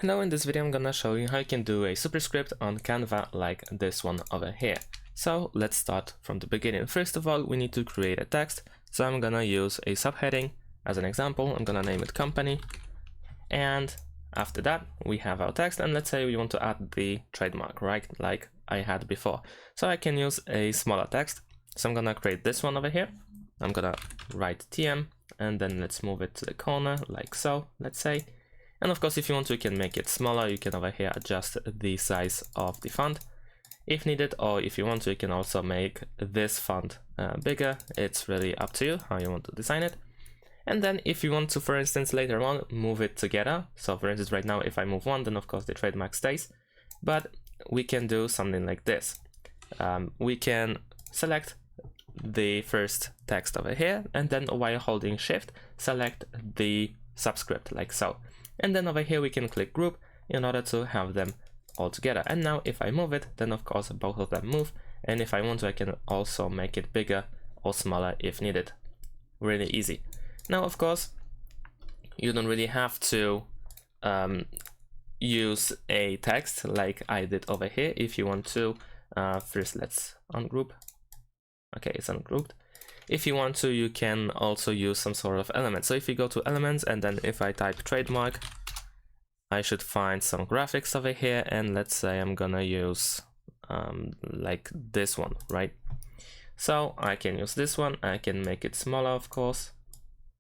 Hello, in this video I'm gonna show you how you can do a superscript on Canva like this one over here. So let's start from the beginning. First of all, we need to create a text. So I'm gonna use a subheading as an example. I'm gonna name it company. And after that, we have our text. And let's say we want to add the trademark, right? Like I had before. So I can use a smaller text. So I'm gonna create this one over here. I'm gonna write TM and then let's move it to the corner like so, let's say. And of course, if you want to, you can make it smaller. You can over here adjust the size of the font if needed, or if you want to, you can also make this font bigger. It's really up to you how you want to design it. And then if you want to, for instance, later on, move it together. So for instance, right now, if I move one, then of course the trademark stays, but we can do something like this. We can select the first text over here, and then while holding shift, select the subscript like so. And then over here we can click group in order to have them all together. And now if I move it, then of course both of them move. And if I want to, I can also make it bigger or smaller if needed. Really easy. Now, of course, you don't really have to use a text like I did over here. If you want to, first let's ungroup. Okay, it's ungrouped. If you want to, you can also use some sort of element. So if you go to elements and then if I type trademark, I should find some graphics over here. And let's say I'm gonna use like this one, right? So I can use this one. I can make it smaller, of course.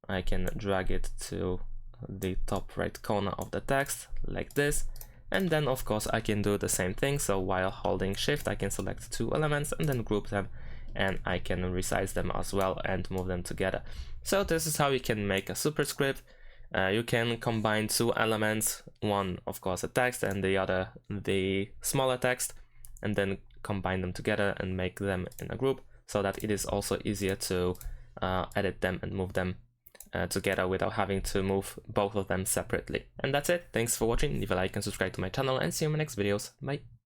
I can drag it to the top right corner of the text like this. And then of course I can do the same thing. So while holding shift, I can select two elements and then group them. And I can resize them as well and move them together. So this is how you can make a superscript. You can combine two elements, one of course a text and the other the smaller text, and then combine them together and make them in a group so that it is also easier to edit them and move them together without having to move both of them separately. And that's it. Thanks for watching. Leave a like and subscribe to my channel and see you in my next videos. Bye.